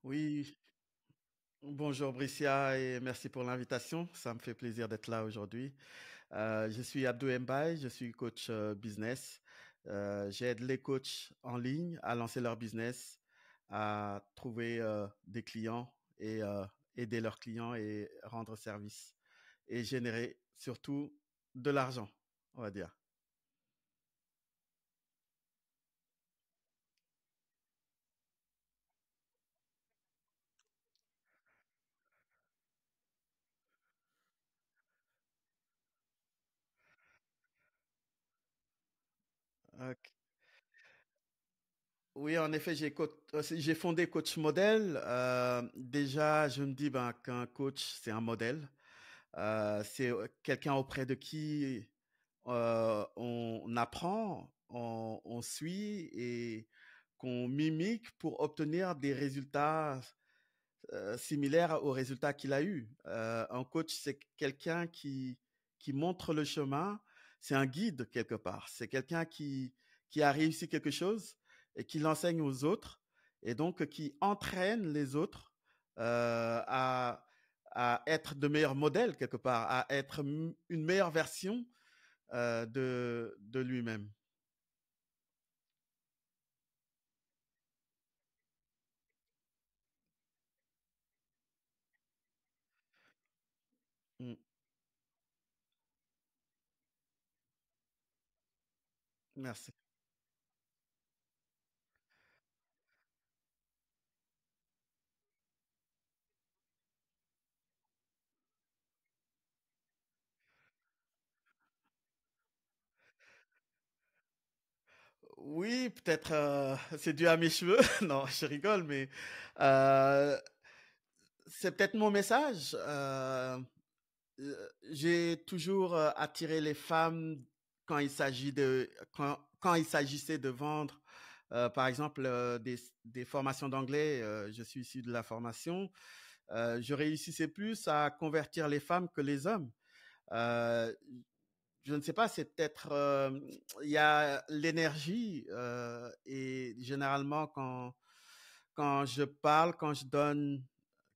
Oui, bonjour Bricia et merci pour l'invitation. Ça me fait plaisir d'être là aujourd'hui. Je suis Abdou Mbaye, je suis coach business. J'aide les coachs en ligne à lancer leur business, à trouver des clients et aider leurs clients et rendre service et générer surtout de l'argent, on va dire. Ok. Oui, en effet, j'ai fondé Coach Model. Déjà, je me dis ben, qu'un coach, c'est un modèle. C'est quelqu'un auprès de qui on apprend, on suit et qu'on mimique pour obtenir des résultats similaires aux résultats qu'il a eus. Un coach, c'est quelqu'un qui montre le chemin, c'est un guide quelque part. C'est quelqu'un qui a réussi quelque chose et qui l'enseigne aux autres et donc qui entraîne les autres à être de meilleurs modèles quelque part, à être une meilleure version de lui-même. Mm. Merci. Oui, peut-être c'est dû à mes cheveux. Non, je rigole, mais euh, c'est peut-être mon message. J'ai toujours attiré les femmes quand il s'agissait de vendre, par exemple, des formations d'anglais. Je suis issu de la formation. Je réussissais plus à convertir les femmes que les hommes. Euh, je ne sais pas, c'est peut-être il y a l'énergie et généralement quand je parle, quand je donne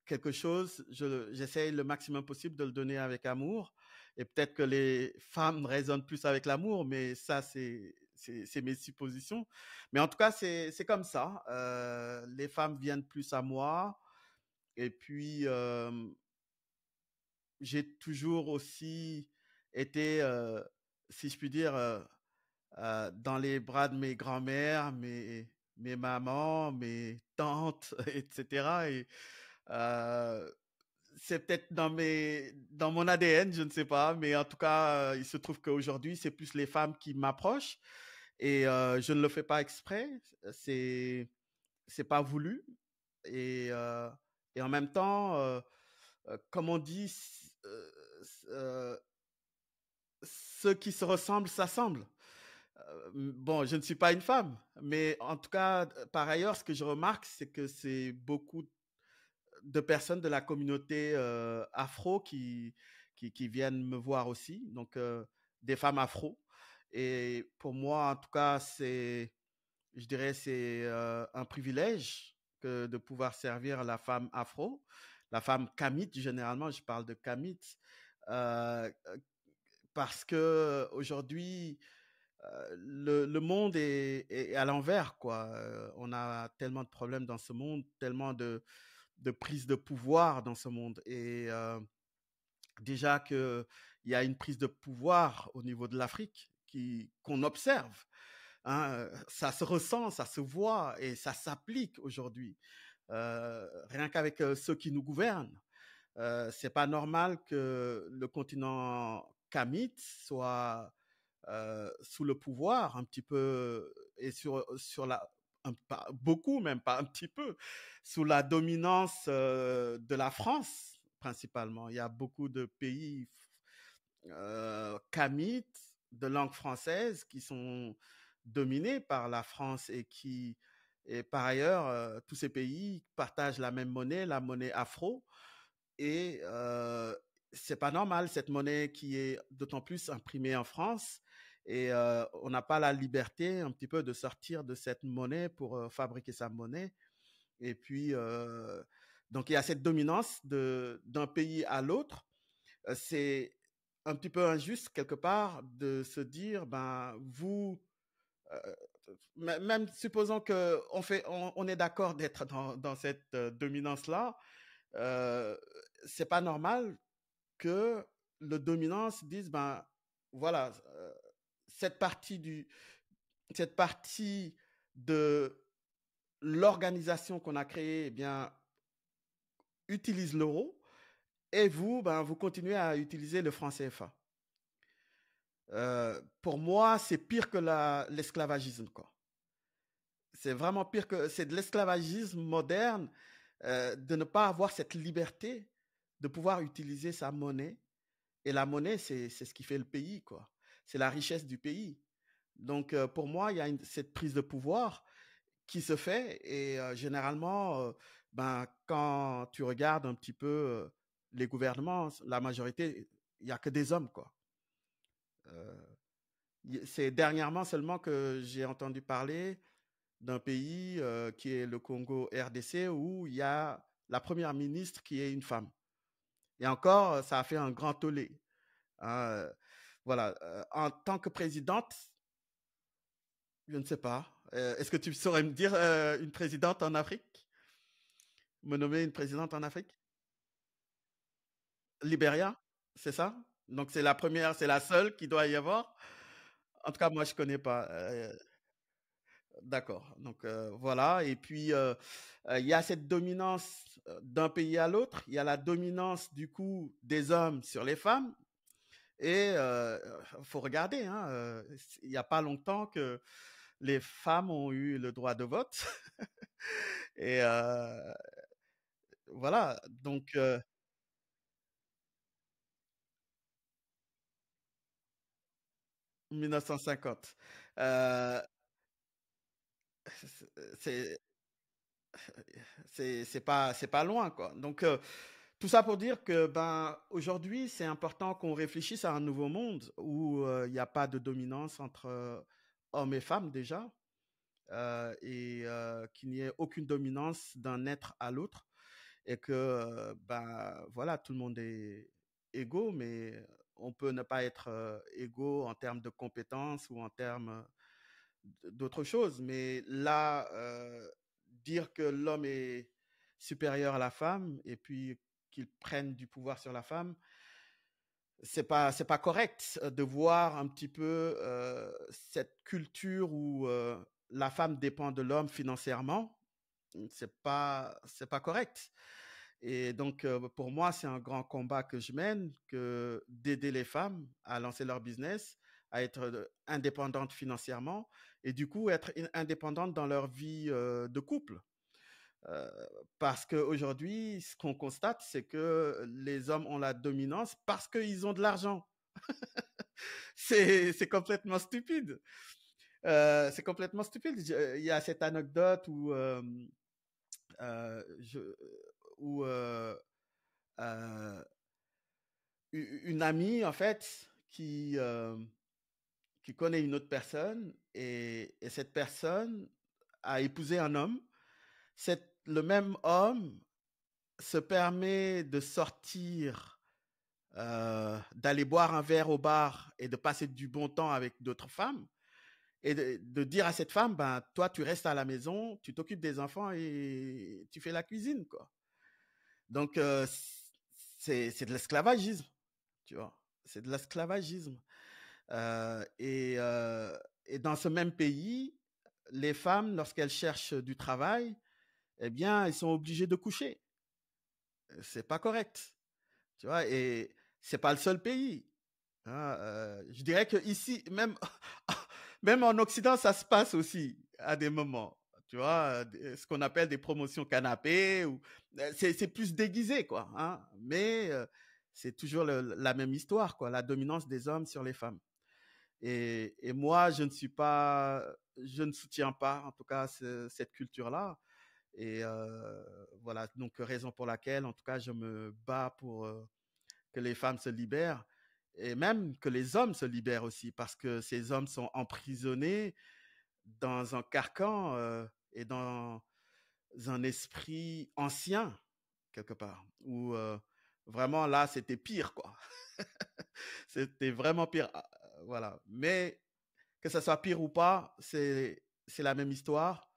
quelque chose, j'essaye le maximum possible de le donner avec amour. Et peut-être que les femmes résonnent plus avec l'amour, mais ça, c'est mes suppositions. Mais en tout cas, c'est comme ça. Les femmes viennent plus à moi. Et puis, j'ai toujours aussi été, si je puis dire, dans les bras de mes grands-mères, mes mamans, mes tantes, etc. Et euh, c'est peut-être dans mon ADN, je ne sais pas, mais en tout cas, il se trouve qu'aujourd'hui, c'est plus les femmes qui m'approchent et je ne le fais pas exprès, c'est c'est pas voulu et euh, et en même temps, comme on dit, euh, ceux qui se ressemblent s'assemblent. Bon, je ne suis pas une femme, mais en tout cas, par ailleurs, ce que je remarque, c'est que c'est beaucoup de personnes de la communauté afro qui viennent me voir aussi, donc des femmes afro. Et pour moi, en tout cas, je dirais, c'est un privilège que de pouvoir servir la femme afro, la femme kamite, généralement, je parle de kamite, euh, parce que aujourd'hui, le monde est à l'envers, quoi. On a tellement de problèmes dans ce monde, tellement de prise de pouvoir dans ce monde. Et déjà qu'il y a une prise de pouvoir au niveau de l'Afrique qu'on observe. Hein, ça se ressent, ça se voit et ça s'applique aujourd'hui. Rien qu'avec ceux qui nous gouvernent. C'est pas normal que le continent kamite soit sous le pouvoir un petit peu et sur la beaucoup même pas un petit peu sous la dominance de la France principalement. Il y a beaucoup de pays kamites de langue française qui sont dominés par la France et par ailleurs tous ces pays partagent la même monnaie, la monnaie afro et c'est pas normal, cette monnaie qui est d'autant plus imprimée en France. Et on n'a pas la liberté un petit peu de sortir de cette monnaie pour fabriquer sa monnaie. Et puis, donc il y a cette dominance d'un pays à l'autre. C'est un petit peu injuste quelque part de se dire, ben vous, euh, même supposons que on est d'accord d'être dans cette dominance-là, euh, c'est pas normal que le dominant se dise, ben voilà, cette partie cette partie de l'organisation qu'on a créée, eh bien, utilise l'euro et vous, ben, vous continuez à utiliser le franc CFA. Pour moi, c'est pire que l'esclavagisme, quoi. C'est vraiment pire que c'est de l'esclavagisme moderne de ne pas avoir cette liberté de pouvoir utiliser sa monnaie. Et la monnaie, c'est ce qui fait le pays, quoi. C'est la richesse du pays. Donc, pour moi, il y a cette prise de pouvoir qui se fait et généralement, ben, quand tu regardes un petit peu les gouvernements, la majorité, il n'y a que des hommes, quoi. Euh, c'est dernièrement seulement que j'ai entendu parler d'un pays qui est le Congo RDC où il y a la première ministre qui est une femme. Et encore, ça a fait un grand tollé. Hein. Voilà. En tant que présidente, je ne sais pas. Est-ce que tu saurais me dire une présidente en Afrique? Me nommer une présidente en Afrique? Libéria, c'est ça? Donc c'est la première, c'est la seule qui doit y avoir. En tout cas, moi je connais pas. D'accord. Donc voilà. Et puis il y a cette dominance d'un pays à l'autre. Il y a la dominance du coup des hommes sur les femmes. Et faut regarder. Hein, il n'y a pas longtemps que les femmes ont eu le droit de vote. Et voilà. Donc 1950. Euh, c'est c'est pas loin quoi. Donc tout ça pour dire que ben aujourd'hui c'est important qu'on réfléchisse à un nouveau monde où il n'y a pas de dominance entre hommes et femmes déjà et qu'il n'y ait aucune dominance d'un être à l'autre et que ben voilà tout le monde est égaux mais on peut ne pas être égaux en termes de compétences ou en termes d'autres choses. Mais là, dire que l'homme est supérieur à la femme et puis qu'il prenne du pouvoir sur la femme, c'est pas correct de voir un petit peu cette culture où la femme dépend de l'homme financièrement. C'est pas correct. Et donc, pour moi, c'est un grand combat que je mène, que d'aider les femmes à lancer leur business, à être indépendantes financièrement et du coup être indépendantes dans leur vie de couple. Euh, Parce qu'aujourd'hui, ce qu'on constate, c'est que les hommes ont la dominance parce qu'ils ont de l'argent. C'est complètement stupide. C'est complètement stupide. Il y a cette anecdote je, où euh, une amie, en fait, qui connaît une autre personne et cette personne a épousé un homme. Le même homme se permet de sortir, d'aller boire un verre au bar et de passer du bon temps avec d'autres femmes et de dire à cette femme, ben, toi, tu restes à la maison, tu t'occupes des enfants et tu fais la cuisine, quoi. Donc, c'est de l'esclavagisme, tu vois. C'est de l'esclavagisme. Et dans ce même pays, les femmes, lorsqu'elles cherchent du travail, eh bien, elles sont obligées de coucher. C'est pas correct, tu vois. Et c'est pas le seul pays. Hein, je dirais que ici, même, même en Occident, ça se passe aussi à des moments. Tu vois, ce qu'on appelle des promotions canapé, ou c'est plus déguisé, quoi. Hein, mais c'est toujours la même histoire, quoi. La dominance des hommes sur les femmes. Et moi, je ne soutiens pas, en tout cas, cette culture-là. Et voilà, donc raison pour laquelle, en tout cas, je me bats pour que les femmes se libèrent et même que les hommes se libèrent aussi, parce que ces hommes sont emprisonnés dans un carcan et un esprit ancien, quelque part, où vraiment là, c'était pire, quoi. C'était vraiment pire. Voilà. Mais que ça soit pire ou pas, c'est la même histoire.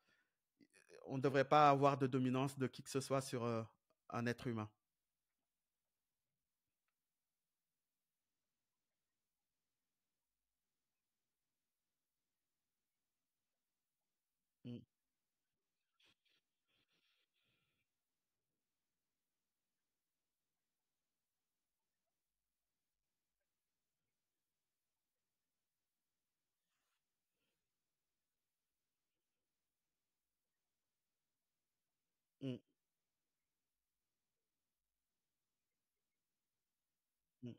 On ne devrait pas avoir de dominance de qui que ce soit sur un être humain. Mm, mm, mm,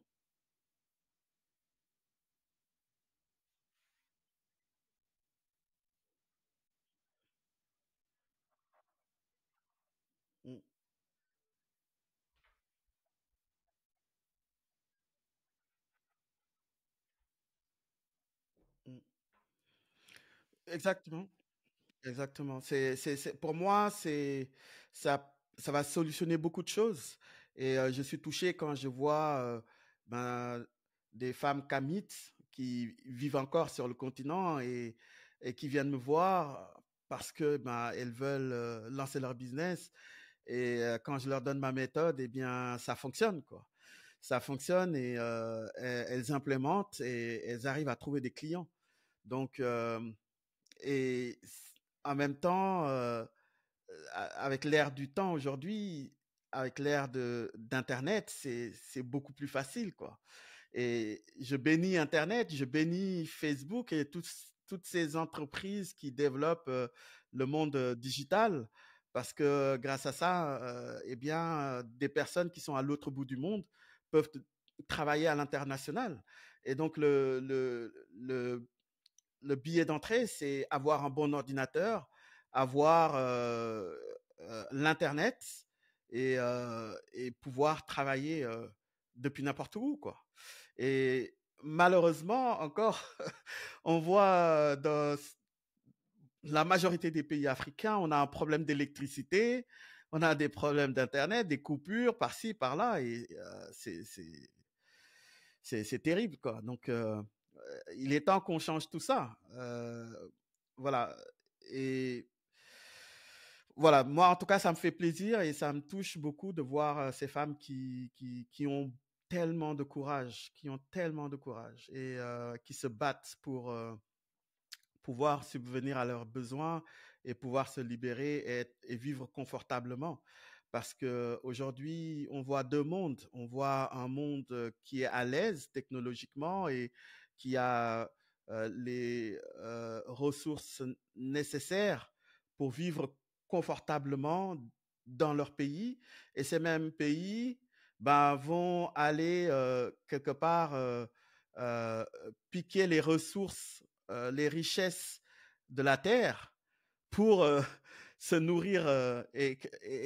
mm, mm. Exactement. Exactement. Pour moi, ça va solutionner beaucoup de choses. Et je suis touché quand je vois ben, des femmes kamites qui vivent encore sur le continent et qui viennent me voir parce que ben, elles veulent lancer leur business. Et quand je leur donne ma méthode, eh bien, ça fonctionne, quoi. Ça fonctionne et elles implémentent et elles arrivent à trouver des clients. Donc, et en même temps, avec l'ère du temps aujourd'hui, avec l'ère d'Internet, c'est beaucoup plus facile, quoi. Et je bénis Internet, je bénis Facebook et toutes ces entreprises qui développent le monde digital, parce que grâce à ça, eh bien, des personnes qui sont à l'autre bout du monde peuvent travailler à l'international. Et donc, le billet d'entrée, c'est avoir un bon ordinateur, avoir l'Internet et pouvoir travailler depuis n'importe où, quoi. Et malheureusement, encore, on voit dans la majorité des pays africains, on a un problème d'électricité, on a des problèmes d'Internet, des coupures par-ci, par-là, et c'est terrible, quoi. Donc, il est temps qu'on change tout ça. Voilà. Et voilà, moi, en tout cas, ça me fait plaisir et ça me touche beaucoup de voir ces femmes qui ont tellement de courage, qui ont tellement de courage et qui se battent pour pouvoir subvenir à leurs besoins et pouvoir se libérer et vivre confortablement. Parce que aujourd'hui, on voit deux mondes. On voit un monde qui est à l'aise technologiquement et qui a les ressources nécessaires pour vivre confortablement dans leur pays. Et ces mêmes pays ben, vont aller quelque part euh, piquer les ressources les richesses de la terre pour se nourrir et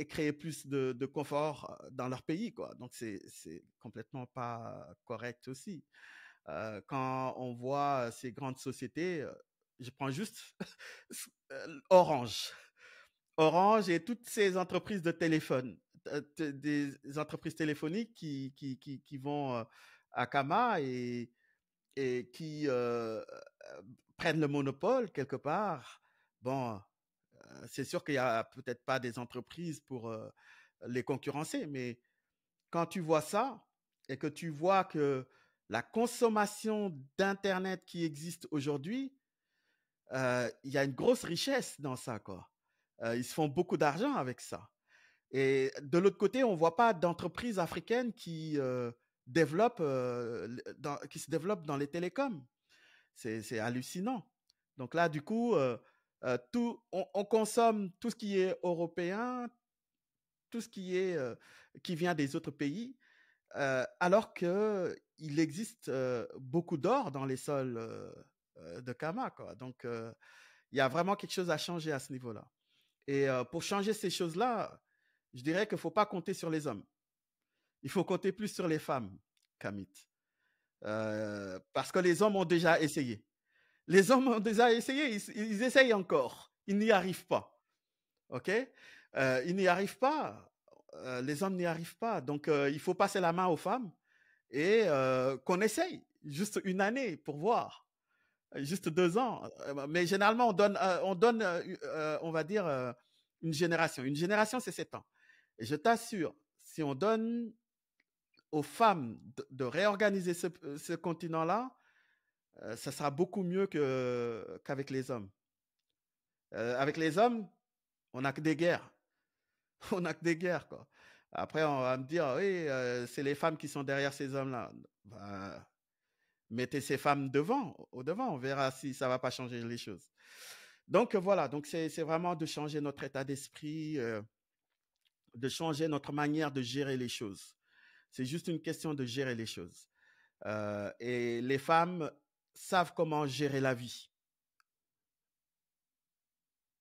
créer plus de confort dans leur pays, quoi. Donc c'est complètement pas correct aussi. Quand on voit ces grandes sociétés, je prends juste Orange. Orange et toutes ces entreprises de téléphone, des entreprises téléphoniques qui vont à Kama et qui prennent le monopole quelque part. Bon, c'est sûr qu'il y a peut-être pas des entreprises pour les concurrencer, mais quand tu vois ça et que tu vois que la consommation d'internet qui existe aujourd'hui, il y a une grosse richesse dans ça, quoi. Ils se font beaucoup d'argent avec ça. Et de l'autre côté, on voit pas d'entreprises africaines qui se développent dans les télécoms. C'est hallucinant. Donc là, du coup, on consomme tout ce qui est européen, tout ce qui vient des autres pays, alors qu'il existe beaucoup d'or dans les sols de Kama, quoi. Donc, il y a vraiment quelque chose à changer à ce niveau-là. Et pour changer ces choses-là, je dirais qu'il ne faut pas compter sur les hommes. Il faut compter plus sur les femmes, Kamit. Parce que les hommes ont déjà essayé. Les hommes ont déjà essayé, ils essayent encore. Ils n'y arrivent pas. OK? Ils n'y arrivent pas. Les hommes n'y arrivent pas. Donc, il faut passer la main aux femmes et qu'on essaye juste une année pour voir. Juste 2 ans. Mais généralement, on va dire, une génération. Une génération, c'est 7 ans. Et je t'assure, si on donne aux femmes de réorganiser ce continent-là, ça sera beaucoup mieux qu'avec les hommes. Avec les hommes, on n'a que des guerres. On n'a que des guerres, quoi. Après, on va me dire, oui, c'est les femmes qui sont derrière ces hommes-là. Bah, mettez ces femmes devant, au devant, on verra si ça va pas changer les choses. Donc voilà, donc c'est vraiment de changer notre état d'esprit, de changer notre manière de gérer les choses. C'est juste une question de gérer les choses. Et les femmes savent comment gérer la vie.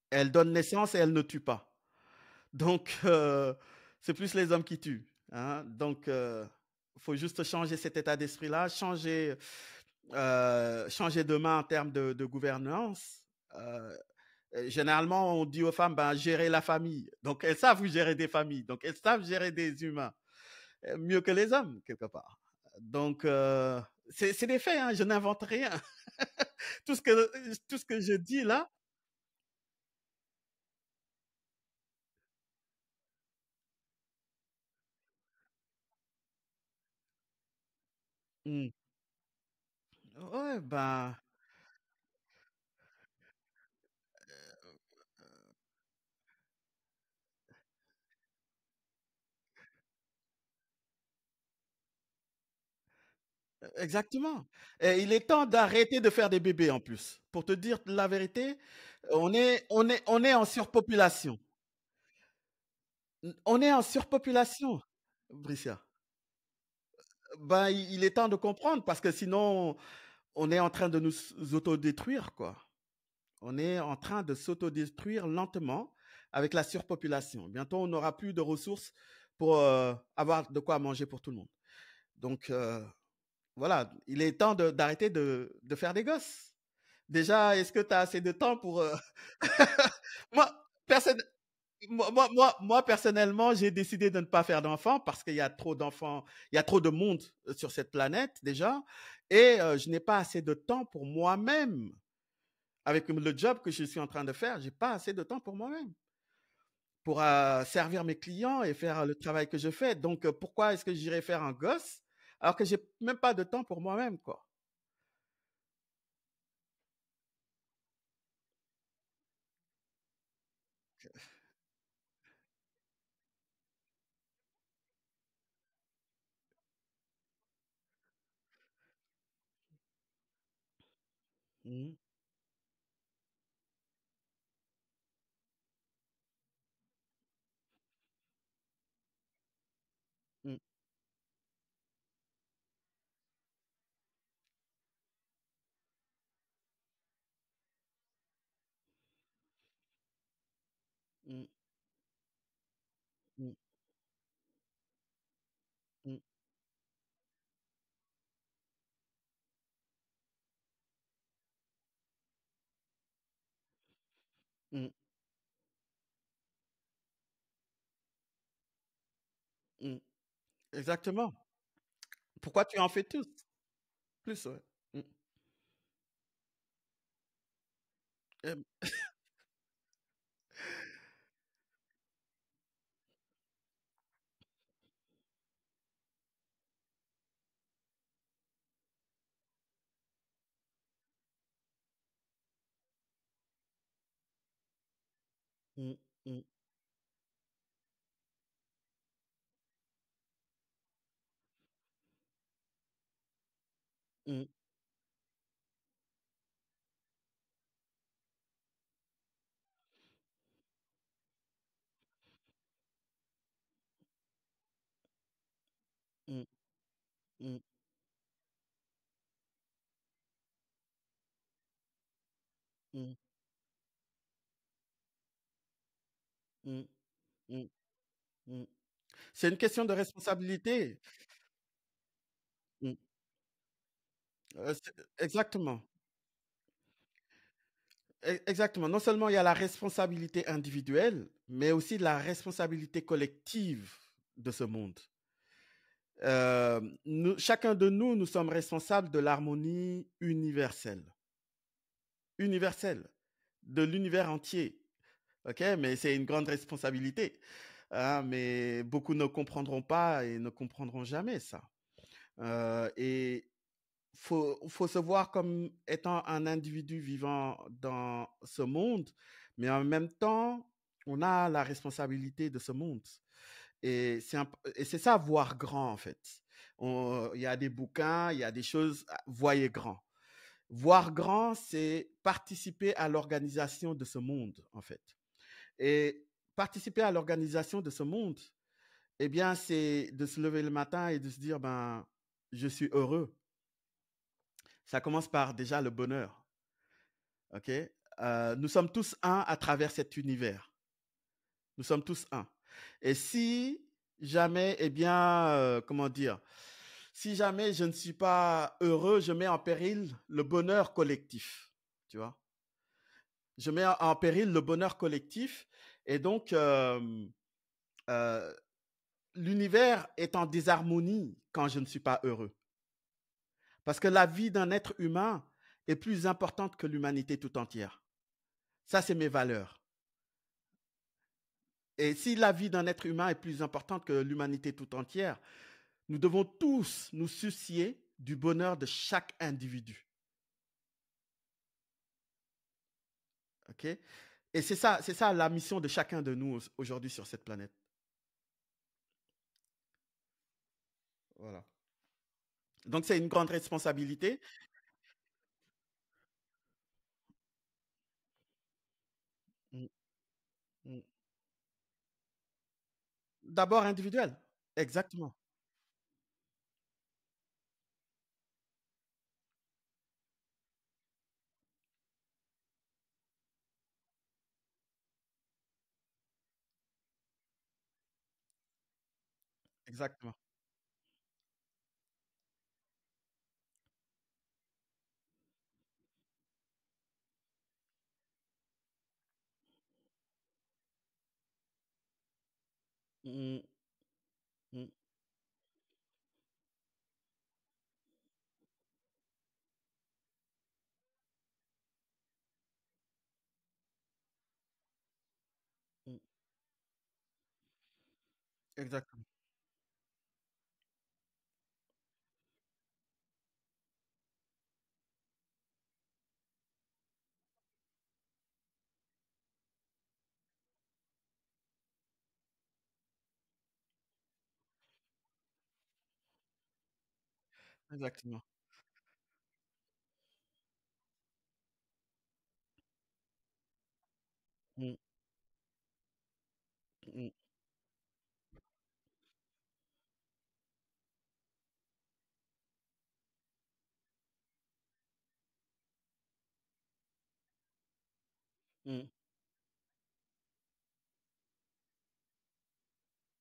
Elles donnent naissance et elles ne tuent pas. Donc, c'est plus les hommes qui tuent. Hein. Donc, il faut juste changer cet état d'esprit-là, changer de main en termes de gouvernance. Euh, Généralement, on dit aux femmes, ben, gérer la famille. Donc, elles savent gérer des familles. Donc, elles savent gérer des humains. Mieux que les hommes, quelque part. Donc, c'est des faits, hein, je n'invente rien. Tout ce que je dis là, hmm, ouais, ben, exactement. Et il est temps d'arrêter de faire des bébés en plus. Pour te dire la vérité, on est en surpopulation. On est en surpopulation, Bricia. Ben, il est temps de comprendre parce que sinon, on est en train de nous autodétruire, quoi. On est en train de s'autodétruire lentement avec la surpopulation. Bientôt, on n'aura plus de ressources pour avoir de quoi manger pour tout le monde. Donc, voilà, il est temps d'arrêter de faire des gosses. Déjà, est-ce que tu as assez de temps pour... moi, personne, moi, personnellement, j'ai décidé de ne pas faire d'enfants parce qu'il y a trop d'enfants, il y a trop de monde sur cette planète déjà, et je n'ai pas assez de temps pour moi-même. Avec le job que je suis en train de faire, j'ai pas assez de temps pour moi-même, pour servir mes clients et faire le travail que je fais. Donc, pourquoi est-ce que j'irais faire un gosse alors que j'ai même pas de temps pour moi-même, quoi. Mhm, mhm, mhm, mhm, mhm, mhm, mhm. Exactement. Pourquoi tu en fais tous plus, ouais. Mhm, mhm, mhm, mhm, mhm, mhm, mhm, mhm, mhm, mhm. C'est une question de responsabilité. Mhm. Exactement. Exactement. Non seulement il y a la responsabilité individuelle, mais aussi la responsabilité collective de ce monde. Chacun de nous, nous sommes responsables de l'harmonie universelle. Universelle. De l'univers entier. OK? Mais c'est une grande responsabilité. Hein, mais beaucoup ne comprendront pas et ne comprendront jamais ça. Et faut se voir comme étant un individu vivant dans ce monde, mais en même temps, on a la responsabilité de ce monde. Et c'est ça, voir grand, en fait. Il y a des bouquins, il y a des choses, voyez grand. Voir grand, c'est participer à l'organisation de ce monde, en fait. Et participer à l'organisation de ce monde, eh bien, c'est de se lever le matin et de se dire, ben, je suis heureux. Ça commence par déjà le bonheur. OK? Nous sommes tous un à travers cet univers. Nous sommes tous un. Et si jamais, eh bien, comment dire, si jamais je ne suis pas heureux, je mets en péril le bonheur collectif. Tu vois? Je mets en péril le bonheur collectif. Et donc, euh, l'univers est en désharmonie quand je ne suis pas heureux. Parce que la vie d'un être humain est plus importante que l'humanité tout entière. Ça, c'est mes valeurs. Et si la vie d'un être humain est plus importante que l'humanité tout entière, nous devons tous nous soucier du bonheur de chaque individu. OK? Et c'est ça la mission de chacun de nous aujourd'hui sur cette planète. Voilà. Donc c'est une grande responsabilité. Mm, mm. D'abord individuelle. Exactement. Exactement. Mm, mm, mm. Exactement. Exactement. Mm, mm, mm,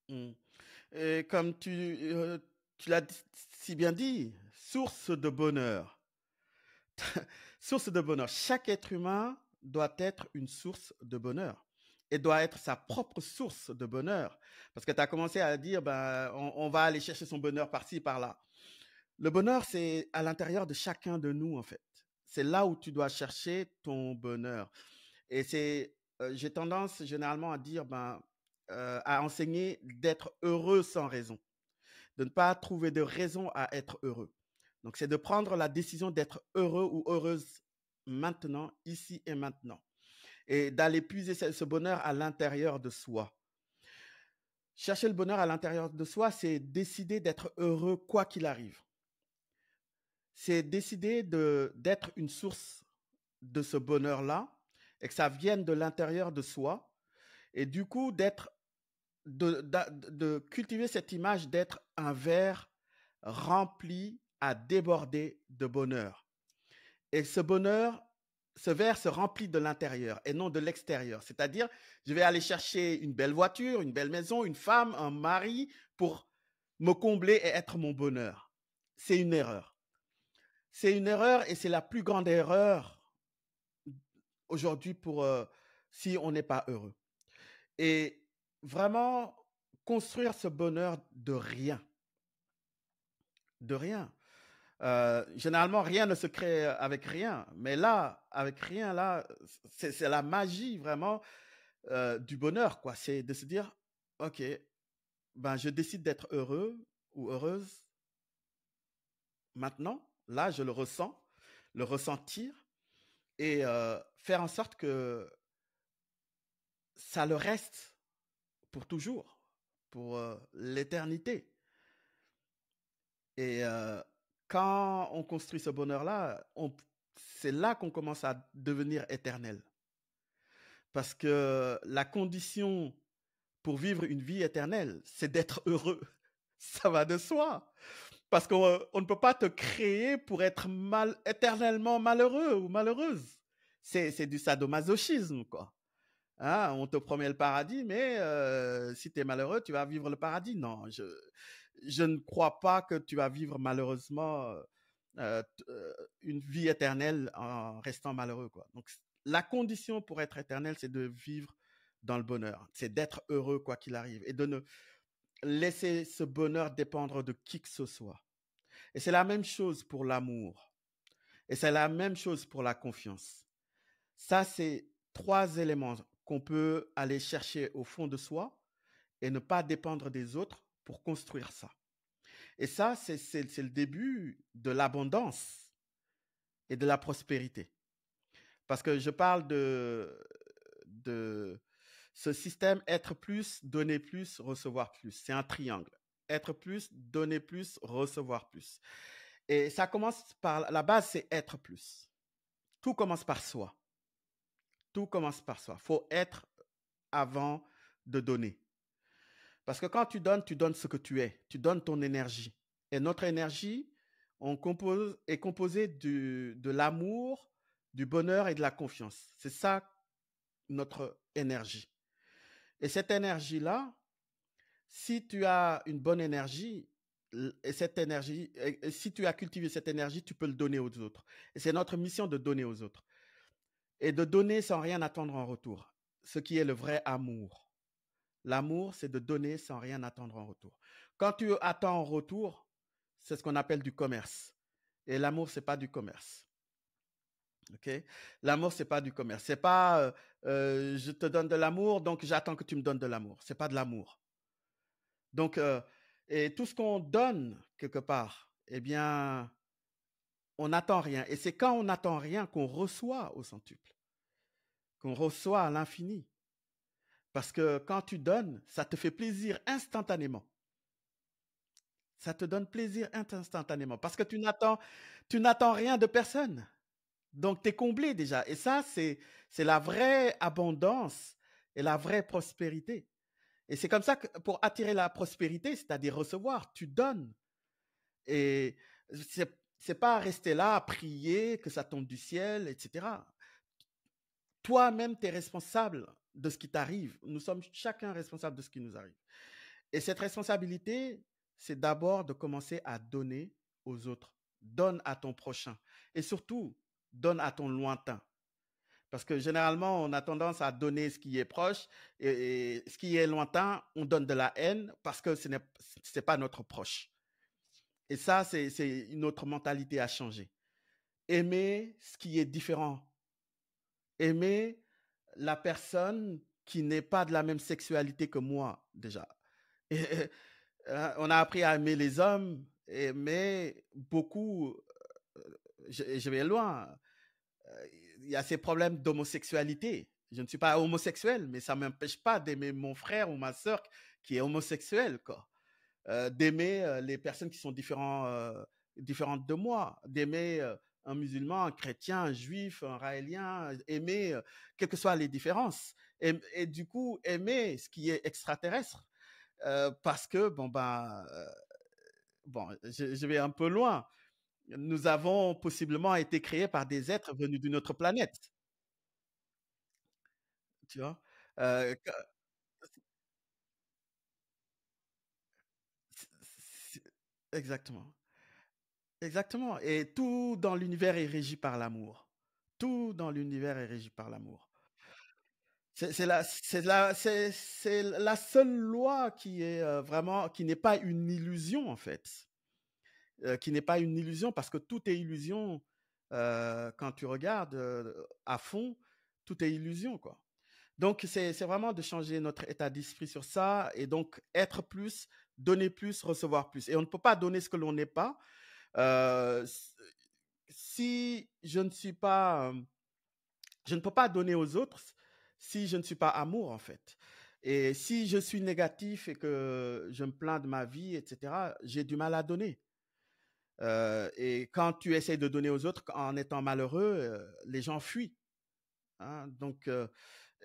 mm. Et comme tu l'as si bien dit, source de bonheur. Source de bonheur. Chaque être humain doit être une source de bonheur et doit être sa propre source de bonheur. Parce que tu as commencé à dire, ben, on va aller chercher son bonheur par-ci, par-là. Le bonheur, c'est à l'intérieur de chacun de nous, en fait. C'est là où tu dois chercher ton bonheur. Et j'ai tendance généralement à dire, ben, à enseigner d'être heureux sans raison, de ne pas trouver de raison à être heureux. Donc, c'est de prendre la décision d'être heureux ou heureuse maintenant, ici et maintenant, et d'aller puiser ce bonheur à l'intérieur de soi. Chercher le bonheur à l'intérieur de soi, c'est décider d'être heureux quoi qu'il arrive. C'est décider d'être une source de ce bonheur-là et que ça vienne de l'intérieur de soi. Et du coup, de cultiver cette image d'être un verre rempli à déborder de bonheur. Et ce bonheur, ce verre se remplit de l'intérieur et non de l'extérieur. C'est-à-dire, je vais aller chercher une belle voiture, une belle maison, une femme, un mari pour me combler et être mon bonheur. C'est une erreur. C'est une erreur et c'est la plus grande erreur aujourd'hui pour si on n'est pas heureux. Et vraiment construire ce bonheur de rien, de rien. Généralement, rien ne se crée avec rien, mais là, avec rien, là, c'est la magie vraiment du bonheur, quoi. C'est de se dire, ok, ben je décide d'être heureux ou heureuse maintenant. Là, je le ressens, le ressentir et faire en sorte que ça le reste pour toujours, pour l'éternité. Et quand on construit ce bonheur-là, c'est là qu'on commence à devenir éternel. Parce que la condition pour vivre une vie éternelle, c'est d'être heureux. Ça va de soi. Parce qu'on ne peut pas te créer pour être éternellement malheureux ou malheureuse. C'est du sadomasochisme, quoi. Hein, on te promet le paradis, mais si tu es malheureux, tu vas vivre le paradis. Non, je ne crois pas que tu vas vivre malheureusement une vie éternelle en restant malheureux, quoi. Donc, la condition pour être éternel, c'est de vivre dans le bonheur. C'est d'être heureux quoi qu'il arrive et de ne laisser ce bonheur dépendre de qui que ce soit. Et c'est la même chose pour l'amour. Et c'est la même chose pour la confiance. Ça, c'est trois éléments qu'on peut aller chercher au fond de soi et ne pas dépendre des autres pour construire ça. Et ça, c'est le début de l'abondance et de la prospérité. Parce que je parle de ce système être plus, donner plus, recevoir plus. C'est un triangle. Être plus, donner plus, recevoir plus. Et ça commence par, la base, c'est être plus. Tout commence par soi. Tout commence par soi. Il faut être avant de donner. Parce que quand tu donnes ce que tu es. Tu donnes ton énergie. Et notre énergie est composée de l'amour, du bonheur et de la confiance. C'est ça notre énergie. Et cette énergie-là, si tu as une bonne énergie, et cette énergie, et si tu as cultivé cette énergie, tu peux le donner aux autres. Et c'est notre mission de donner aux autres. Et de donner sans rien attendre en retour. Ce qui est le vrai amour. L'amour, c'est de donner sans rien attendre en retour. Quand tu attends en retour, c'est ce qu'on appelle du commerce. Et l'amour, c'est pas du commerce. Ok? L'amour, c'est pas du commerce. C'est pas je te donne de l'amour, donc j'attends que tu me donnes de l'amour. C'est pas de l'amour. Donc, et tout ce qu'on donne quelque part, eh bien, on n'attend rien. Et c'est quand on n'attend rien qu'on reçoit au centuple, qu'on reçoit à l'infini. Parce que quand tu donnes, ça te fait plaisir instantanément. Ça te donne plaisir instantanément. Parce que tu n'attends rien de personne. Donc, tu es comblé déjà. Et ça, c'est la vraie abondance et la vraie prospérité. Et c'est comme ça que pour attirer la prospérité, c'est-à-dire recevoir, tu donnes. Et c'est pas rester là à prier que ça tombe du ciel, etc. Toi-même, tu es responsable de ce qui t'arrive. Nous sommes chacun responsable de ce qui nous arrive. Et cette responsabilité, c'est d'abord de commencer à donner aux autres. Donne à ton prochain. Et surtout, donne à ton lointain. Parce que généralement, on a tendance à donner ce qui est proche et ce qui est lointain, on donne de la haine parce que ce n'est pas notre proche. Et ça, c'est une autre mentalité à changer. Aimer ce qui est différent. Aimer la personne qui n'est pas de la même sexualité que moi, déjà. Et, on a appris à aimer les hommes, mais beaucoup, je vais loin, il y a ces problèmes d'homosexualité. Je ne suis pas homosexuel, mais ça ne m'empêche pas d'aimer mon frère ou ma sœur qui est homosexuel, quoi. D'aimer les personnes qui sont différentes de moi, d'aimer un musulman, un chrétien, un juif, un raélien, aimer, quelles que soient les différences. Et du coup, aimer ce qui est extraterrestre. Parce que, je vais un peu loin. Nous avons possiblement été créés par des êtres venus d'une autre planète, tu vois. Euh, exactement. Exactement. Et tout dans l'univers est régi par l'amour. Tout dans l'univers est régi par l'amour. C'est la seule loi qui est vraiment, qui n'est pas une illusion en fait, qui n'est pas une illusion parce que tout est illusion quand tu regardes à fond, tout est illusion quoi. Donc c'est vraiment de changer notre état d'esprit sur ça et donc être plus, donner plus, recevoir plus. Et on ne peut pas donner ce que l'on n'est pas. Euh, si je ne suis pas je ne peux pas donner aux autres si je ne suis pas amour, en fait. Et si je suis négatif et que je me plains de ma vie, etc., j'ai du mal à donner. Et quand tu essaies de donner aux autres en étant malheureux, les gens fuient. Hein. Donc,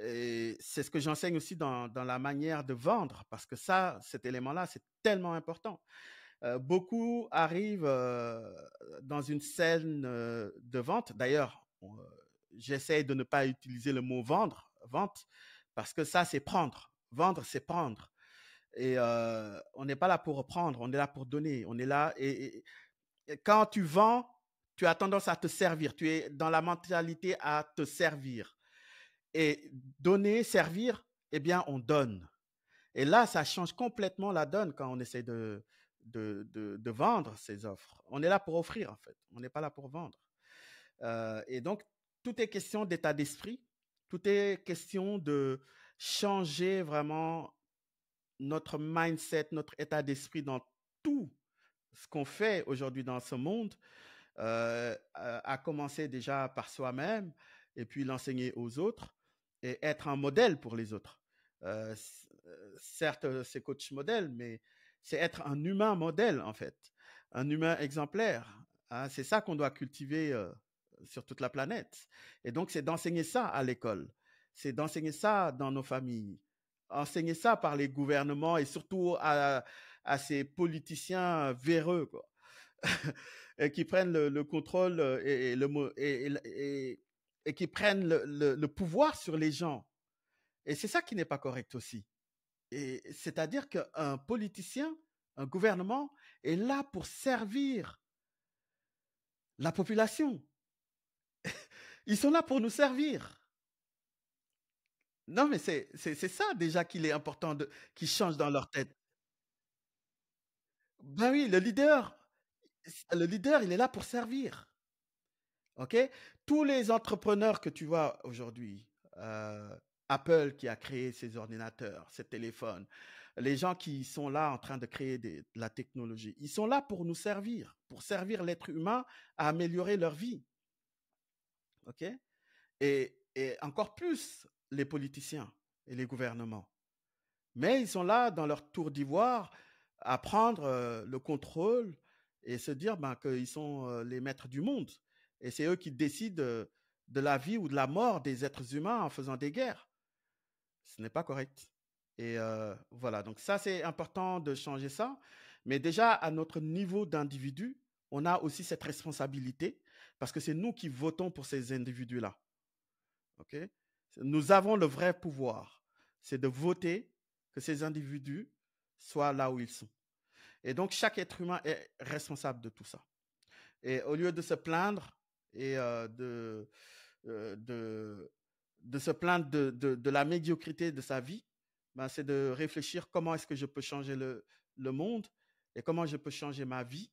et c'est ce que j'enseigne aussi dans la manière de vendre, parce que ça, cet élément-là, c'est tellement important. Beaucoup arrivent dans une scène de vente. D'ailleurs, j'essaie de ne pas utiliser le mot vendre, vente, parce que ça, c'est prendre. Vendre, c'est prendre. Et on n'est pas là pour prendre, on est là pour donner. On est là et quand tu vends, tu as tendance à te servir. Tu es dans la mentalité à te servir. Et donner, servir, eh bien, on donne. Et là, ça change complètement la donne quand on essaie de vendre ces offres. On est là pour offrir, en fait. On n'est pas là pour vendre. Et donc, tout est question d'état d'esprit. Tout est question de changer vraiment notre mindset, notre état d'esprit dans tout ce qu'on fait aujourd'hui dans ce monde, à commencer déjà par soi-même et puis l'enseigner aux autres et être un modèle pour les autres. Certes, c'est coach modèle, mais c'est être un humain modèle en fait, un humain exemplaire. Hein, c'est ça qu'on doit cultiver sur toute la planète. Et donc, c'est d'enseigner ça à l'école, c'est d'enseigner ça dans nos familles, enseigner ça par les gouvernements et surtout à ces politiciens véreux, quoi. Et qui prennent le contrôle et qui prennent le pouvoir sur les gens. Et c'est ça qui n'est pas correct aussi. Et c'est-à-dire qu'un politicien, un gouvernement est là pour servir la population. Ils sont là pour nous servir. Non, mais c'est ça déjà qu'il est important qui change dans leur tête. Ben oui, le leader, il est là pour servir. OK? Tous les entrepreneurs que tu vois aujourd'hui, Apple qui a créé ses ordinateurs, ses téléphones, les gens qui sont là en train de créer de la technologie, ils sont là pour nous servir, pour servir l'être humain à améliorer leur vie. OK? Et encore plus les politiciens et les gouvernements. Mais ils sont là dans leur tour d'ivoire à prendre le contrôle et se dire ben, qu'ils sont les maîtres du monde. Et c'est eux qui décident de la vie ou de la mort des êtres humains en faisant des guerres. Ce n'est pas correct. Et voilà, donc ça c'est important de changer ça. Mais déjà à notre niveau d'individu, on a aussi cette responsabilité parce que c'est nous qui votons pour ces individus-là. Ok? Nous avons le vrai pouvoir, c'est de voter que ces individus soient là où ils sont. Et donc, chaque être humain est responsable de tout ça. Et au lieu de se plaindre et de se plaindre de la médiocrité de sa vie, ben, c'est de réfléchir comment est-ce que je peux changer le monde et comment je peux changer ma vie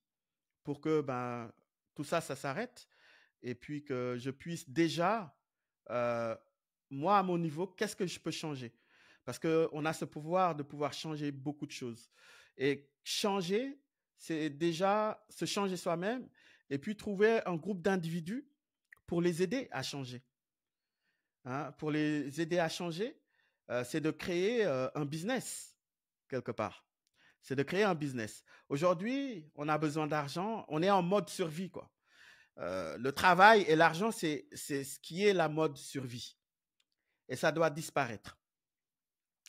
pour que ben, tout ça, ça s'arrête et puis que je puisse déjà, euh, moi à mon niveau, qu'est-ce que je peux changer? Parce qu'on a ce pouvoir de pouvoir changer beaucoup de choses. Et changer, c'est déjà se changer soi-même et puis trouver un groupe d'individus pour les aider à changer. Hein. Pour les aider à changer, c'est de créer un business quelque part. C'est de créer un business. Aujourd'hui, on a besoin d'argent, on est en mode survie, quoi. Le travail et l'argent, c'est ce qui est la mode survie. Et ça doit disparaître.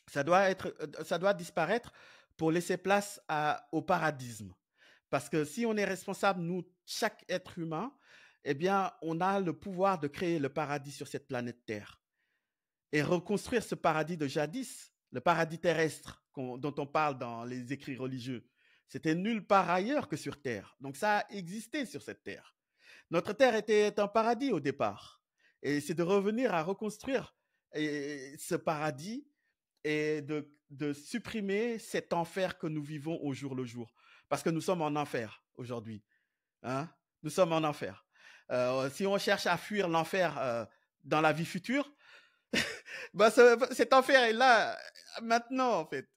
Ça doit disparaître pour laisser place au paradisme. Parce que si on est responsable, nous, chaque être humain, eh bien, on a le pouvoir de créer le paradis sur cette planète Terre. Et reconstruire ce paradis de jadis, le paradis terrestre dont on parle dans les écrits religieux. C'était nulle part ailleurs que sur Terre. Donc ça a existé sur cette Terre. Notre Terre était un paradis au départ. Et c'est de revenir à reconstruire ce paradis et de supprimer cet enfer que nous vivons au jour le jour. Parce que nous sommes en enfer aujourd'hui. Hein. Nous sommes en enfer. Si on cherche à fuir l'enfer dans la vie future, bah, cet enfer est là maintenant, en fait.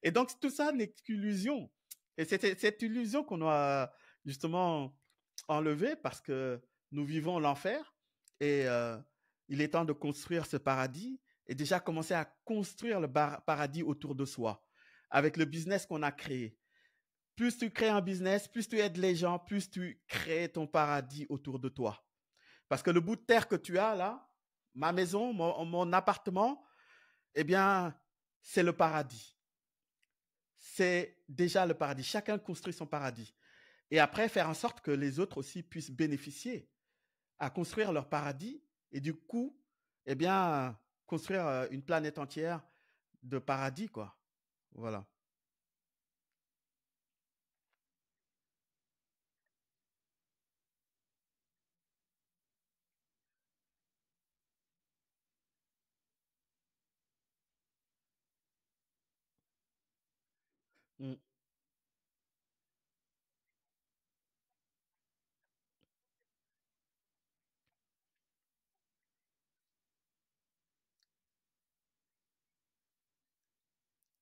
Et donc, tout ça n'est qu'illusion. Et c'est cette illusion qu'on doit justement enlever parce que nous vivons l'enfer et il est temps de construire ce paradis et déjà commencer à construire le paradis autour de soi avec le business qu'on a créé. Plus tu crées un business, plus tu aides les gens, plus tu crées ton paradis autour de toi. Parce que le bout de terre que tu as là, ma maison, mon appartement, eh bien, c'est le paradis. C'est déjà le paradis. Chacun construit son paradis. Et après, faire en sorte que les autres aussi puissent bénéficier à construire leur paradis et du coup, eh bien, construire une planète entière de paradis, quoi. Voilà. Mm,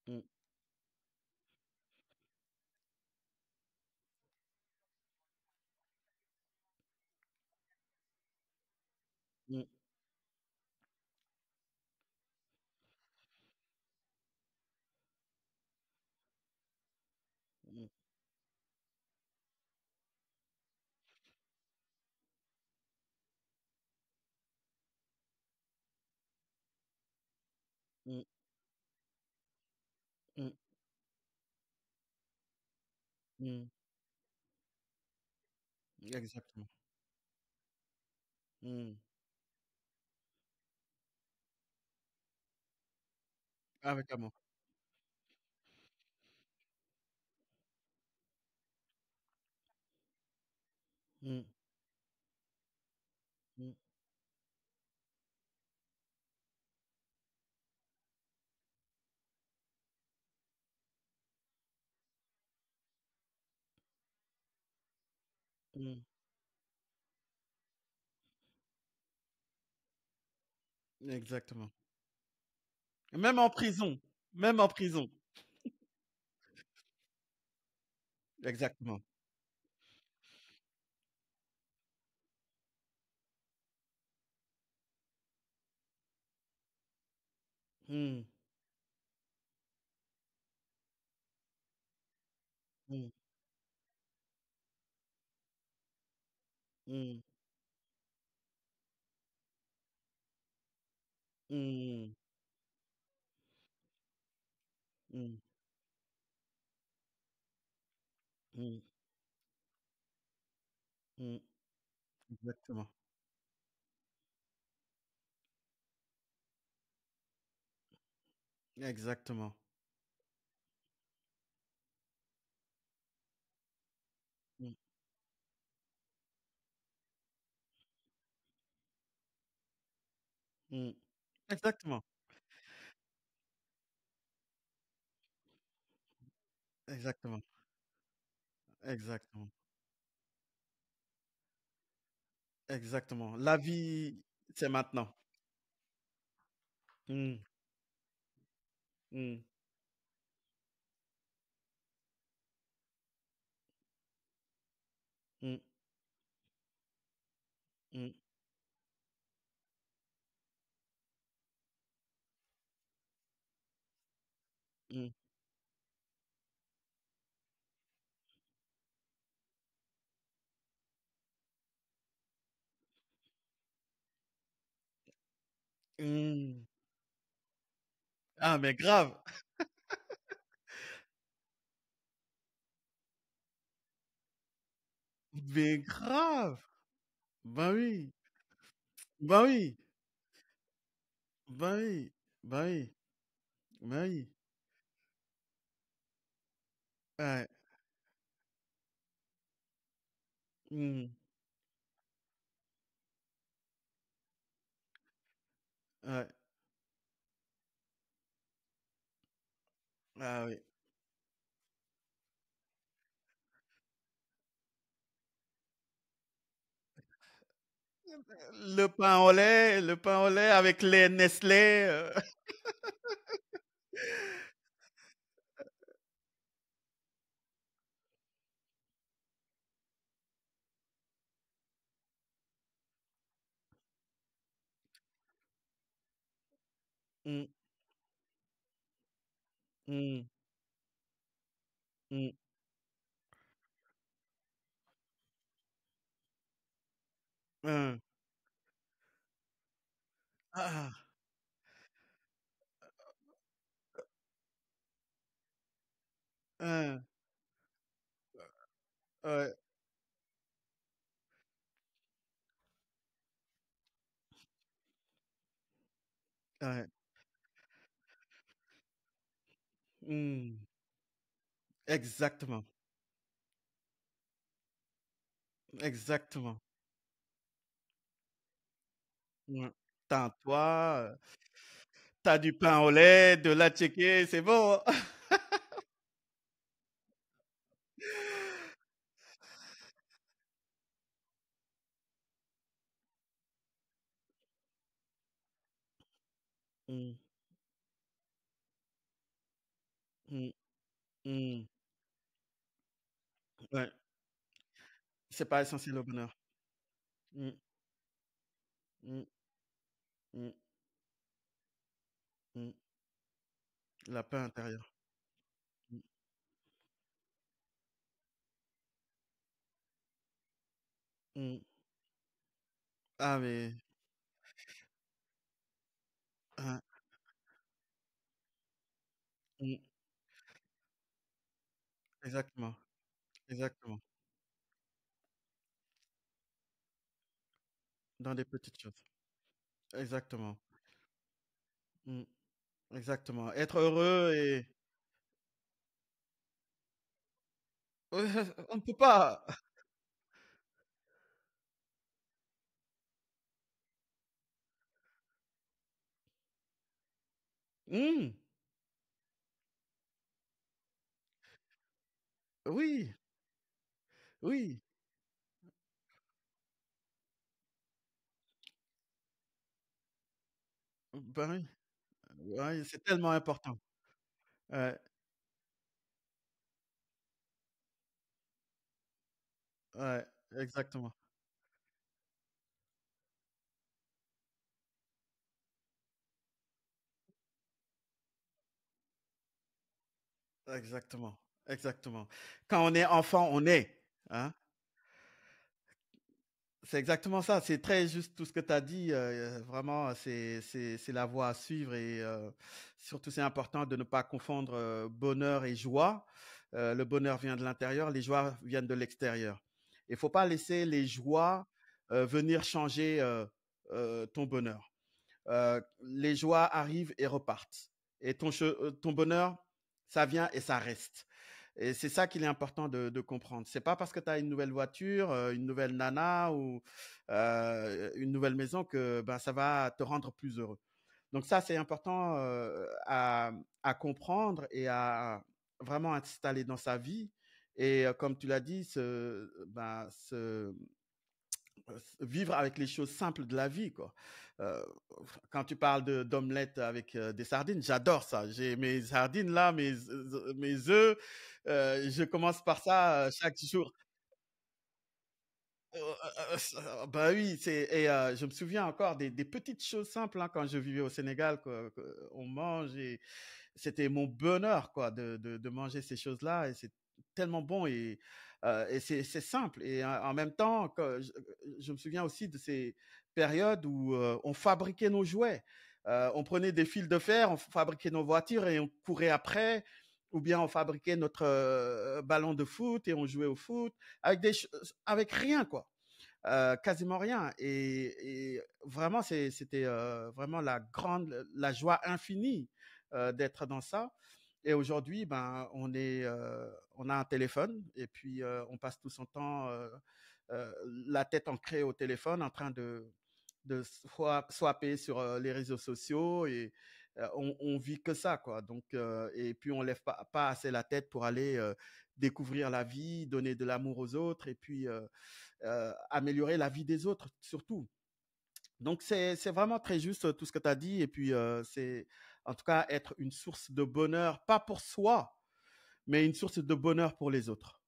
mm, mm, mm, mm, mm, mm. Exactement. Mm. Avec amour. Mm, mm, mm. Exactement. Même en prison. Même en prison. Exactement. Mm, mm, mm, mm, mm, mm, mm. Exactement. Exactement. Mm, mm. Exactement. Exactement. Exactement. Exactement. La vie, c'est maintenant. Mm, mm, mm, mm, mm, mm. Ah, mais grave. Mais grave. Bah oui. Bah oui. Bah oui. Bah oui. Bah oui. Ouais. Mm, Ouais. Ah oui. Le pain au lait avec les Nestlé. Mm, mm, mm. Hein, ah, hein, ouais, ouais. Mm, exactement, exactement. Ouais. T'as toi, t'as du pain au lait, de la tchéké, c'est bon. Mm, mm, mm. Ouais, c'est pas essentiel au bonheur. Mm, mm, mm, mm. La paix intérieure. Mm, mm. Ah mais, hein, mm, exactement, exactement. Dans des petites choses. Exactement. Mm, exactement. Être heureux et ouais, on ne peut pas. Mm, oui, oui. Ben oui. Ouais, c'est tellement important. Ouais, ouais, exactement, exactement, exactement. Quand on est enfant, on est, hein. C'est exactement ça. C'est très juste tout ce que tu as dit. Vraiment, c'est la voie à suivre et surtout c'est important de ne pas confondre bonheur et joie. Le bonheur vient de l'intérieur, les joies viennent de l'extérieur. Il faut pas laisser les joies venir changer ton bonheur. Les joies arrivent et repartent. Et ton bonheur, ça vient et ça reste. Et c'est ça qu'il est important de comprendre. C'est pas parce que tu as une nouvelle voiture, une nouvelle nana ou une nouvelle maison que ben, ça va te rendre plus heureux. Donc ça, c'est important à comprendre et à vraiment installer dans sa vie. Et comme tu l'as dit, ben, vivre avec les choses simples de la vie, quoi. Euh, Quand tu parles d'omelette avec des sardines, j'adore ça. J'ai mes sardines là, mes œufs. Je commence par ça chaque jour. Bah oui, je me souviens encore des petites choses simples hein, quand je vivais au Sénégal, quoi, on mange et c'était mon bonheur quoi de manger ces choses-là et c'est tellement bon et c'est simple et en même temps je me souviens aussi de ces périodes où on fabriquait nos jouets. On prenait des fils de fer, on fabriquait nos voitures et on courait après ou bien on fabriquait notre ballon de foot et on jouait au foot avec avec rien quoi. Quasiment rien et vraiment c'était vraiment la joie infinie d'être dans ça. Et aujourd'hui, ben, on a un téléphone et puis on passe tout son temps la tête ancrée au téléphone en train de swapper sur les réseaux sociaux et on vit que ça, quoi. Donc, et puis on lève pas assez la tête pour aller découvrir la vie, donner de l'amour aux autres et puis améliorer la vie des autres, surtout. Donc, c'est vraiment très juste tout ce que tu as dit. Et puis, c'est en tout cas être une source de bonheur, pas pour soi, mais une source de bonheur pour les autres.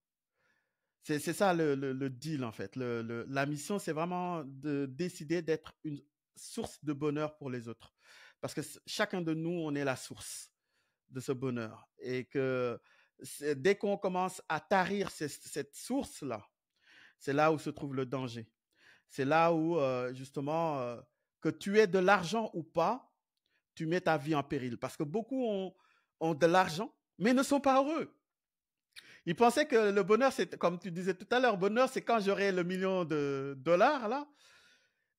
C'est ça le deal, en fait. La mission, c'est vraiment de décider d'être une source de bonheur pour les autres. Parce que chacun de nous, on est la source de ce bonheur. Et que dès qu'on commence à tarir cette source-là, c'est là où se trouve le danger. C'est là où, justement, que tu aies de l'argent ou pas, tu mets ta vie en péril. Parce que beaucoup ont de l'argent, mais ne sont pas heureux. Ils pensaient que le bonheur, c'est, comme tu disais tout à l'heure, le bonheur, c'est quand j'aurai le million de dollars, là.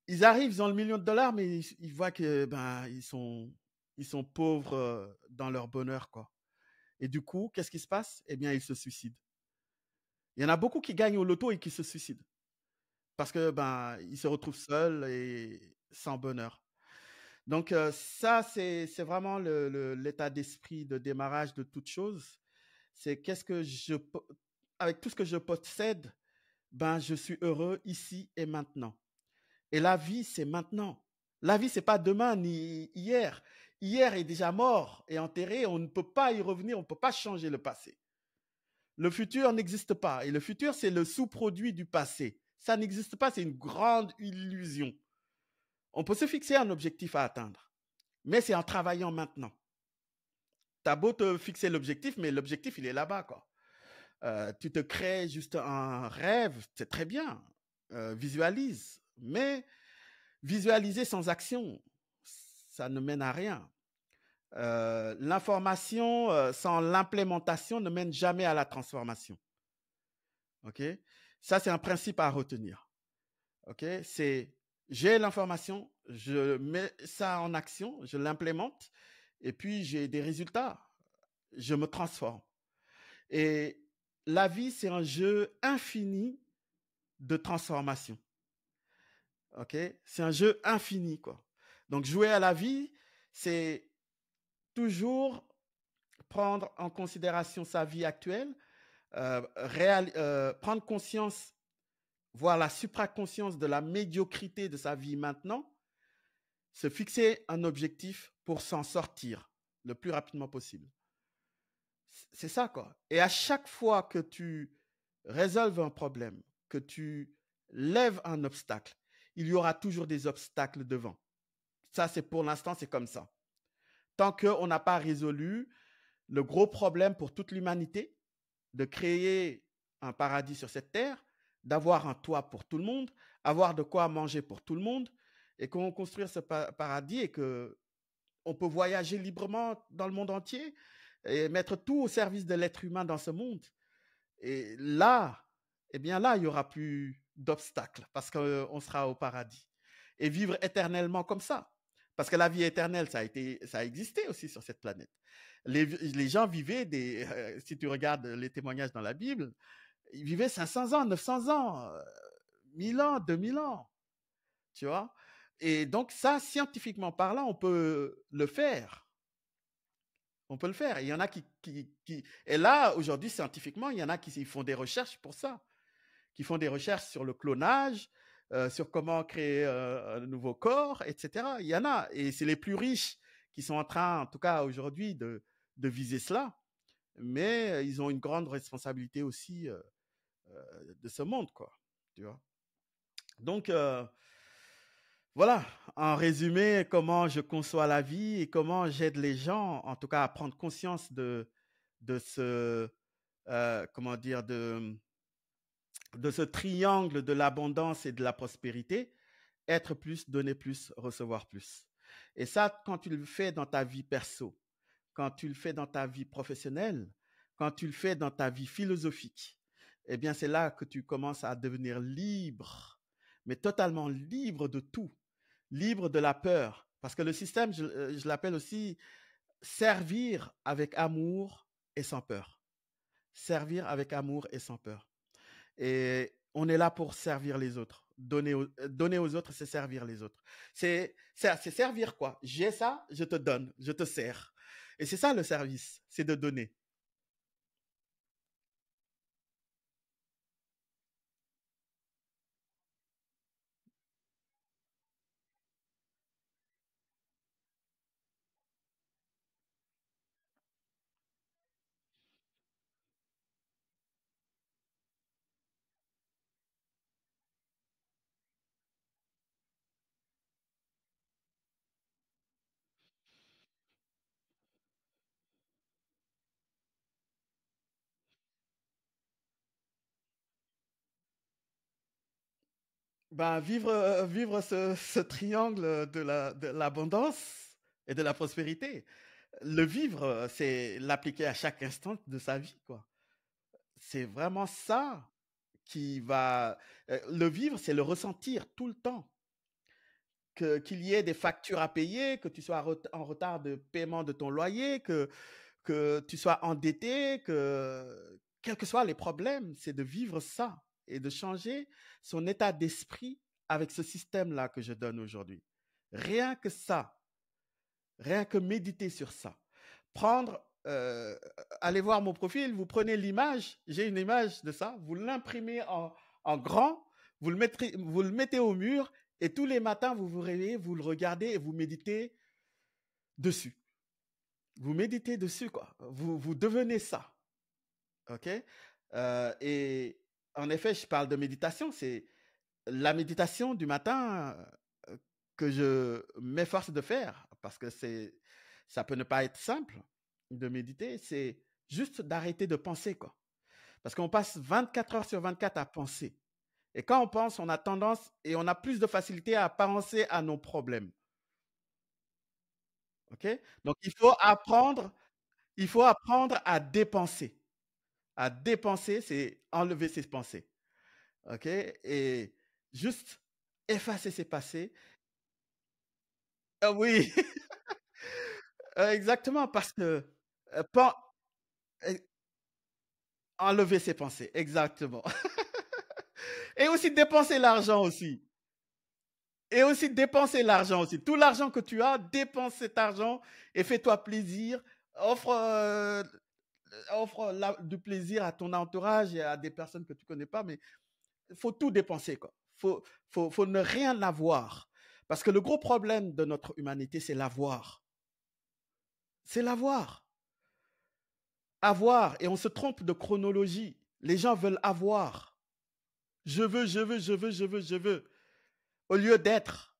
Ils arrivent, ils ont le million de dollars, mais ils voient que, ben, ils sont pauvres dans leur bonheur, quoi. Et du coup, qu'est-ce qui se passe? Eh bien, ils se suicident. Il y en a beaucoup qui gagnent au loto et qui se suicident. Parce que, ben, ils se retrouvent seuls et sans bonheur. Donc, ça, c'est vraiment l'état d'esprit de démarrage de toute chose. C'est qu'est-ce que avec tout ce que je possède, ben, je suis heureux ici et maintenant. Et la vie, c'est maintenant. La vie, c'est pas demain ni hier. Hier est déjà mort et enterré. On ne peut pas y revenir. On ne peut pas changer le passé. Le futur n'existe pas. Et le futur, c'est le sous-produit du passé. Ça n'existe pas. C'est une grande illusion. On peut se fixer un objectif à atteindre, mais c'est en travaillant maintenant. T'as beau te fixer l'objectif, mais l'objectif, il est là-bas, quoi. Tu te crées juste un rêve, c'est très bien. Visualise. Mais visualiser sans action, ça ne mène à rien. L'information sans l'implémentation ne mène jamais à la transformation. OK? Ça, c'est un principe à retenir. OK? C'est j'ai l'information, je mets ça en action, je l'implémente, et puis j'ai des résultats. Je me transforme. Et la vie, c'est un jeu infini de transformation. OK? C'est un jeu infini, quoi. Donc, jouer à la vie, c'est toujours prendre en considération sa vie actuelle, prendre conscience, voir la supraconscience de la médiocrité de sa vie maintenant, se fixer un objectif pour s'en sortir le plus rapidement possible. C'est ça, quoi. Et à chaque fois que tu résolves un problème, que tu lèves un obstacle, il y aura toujours des obstacles devant. Ça, c'est pour l'instant, c'est comme ça. Tant qu'on n'a pas résolu le gros problème pour toute l'humanité, de créer un paradis sur cette terre, d'avoir un toit pour tout le monde, avoir de quoi manger pour tout le monde, et qu'on construise ce paradis et qu'on peut voyager librement dans le monde entier et mettre tout au service de l'être humain dans ce monde. Et là, eh bien là, il n'y aura plus d'obstacles parce qu'on sera au paradis. Et vivre éternellement comme ça. Parce que la vie éternelle, ça a existé aussi sur cette planète. Les gens vivaient si tu regardes les témoignages dans la Bible, ils vivaient 500 ans, 900 ans, 1000 ans, 2000 ans. Tu vois? Et donc ça, scientifiquement parlant, on peut le faire. On peut le faire. Il y en a et là, aujourd'hui, scientifiquement, il y en a qui font des recherches pour ça, qui font des recherches sur le clonage, sur comment créer un nouveau corps, etc. Il y en a. Et c'est les plus riches qui sont en train, en tout cas aujourd'hui, de viser cela. Mais ils ont une grande responsabilité aussi de ce monde, quoi. Tu vois? Donc, voilà, en résumé, comment je conçois la vie et comment j'aide les gens, en tout cas, à prendre conscience de ce, comment dire, de ce triangle de l'abondance et de la prospérité, être plus, donner plus, recevoir plus. Et ça, quand tu le fais dans ta vie perso, quand tu le fais dans ta vie professionnelle, quand tu le fais dans ta vie philosophique, eh bien, c'est là que tu commences à devenir libre, mais totalement libre de tout, libre de la peur. Parce que le système, je l'appelle aussi servir avec amour et sans peur. Servir avec amour et sans peur. Et on est là pour servir les autres. Donner aux autres, c'est servir les autres. C'est servir quoi. J'ai ça, je te donne, je te sers. Et c'est ça le service, c'est de donner. Ben, vivre ce triangle de l'abondance et de la prospérité. Le vivre, c'est l'appliquer à chaque instant de sa vie, quoi. C'est vraiment ça qui va. Le vivre, c'est le ressentir tout le temps. Qu'il y ait des factures à payer, que tu sois en retard de paiement de ton loyer, que tu sois endetté, que quels que soient les problèmes, c'est de vivre ça et de changer son état d'esprit avec ce système-là que je donne aujourd'hui. Rien que ça, rien que méditer sur ça. Prendre, allez voir mon profil, vous prenez l'image, j'ai une image de ça, vous l'imprimez en grand, vous le mettez au mur et tous les matins, vous vous réveillez, vous le regardez et vous méditez dessus. Vous méditez dessus, quoi. Vous devenez ça. OK? Et en effet, je parle de méditation. C'est la méditation du matin que je m'efforce de faire parce que ça peut ne pas être simple de méditer. C'est juste d'arrêter de penser, quoi. Parce qu'on passe 24 heures sur 24 à penser. Et quand on pense, on a tendance et on a plus de facilité à penser à nos problèmes. OK? Donc, il faut apprendre à dépenser. À dépenser, c'est enlever ses pensées. OK? Et juste effacer ses passés. Ah oui, exactement, parce que pen- euh, enlever ses pensées, exactement. Et aussi dépenser l'argent aussi. Et aussi dépenser l'argent aussi. Tout l'argent que tu as, dépense cet argent et fais-toi plaisir. Offre, du plaisir à ton entourage et à des personnes que tu connais pas, mais il faut tout dépenser, quoi. Faut ne rien avoir. Parce que le gros problème de notre humanité, c'est l'avoir. C'est l'avoir. Avoir. Et on se trompe de chronologie. Les gens veulent avoir. Je veux, je veux, je veux, je veux, je veux. Au lieu d'être.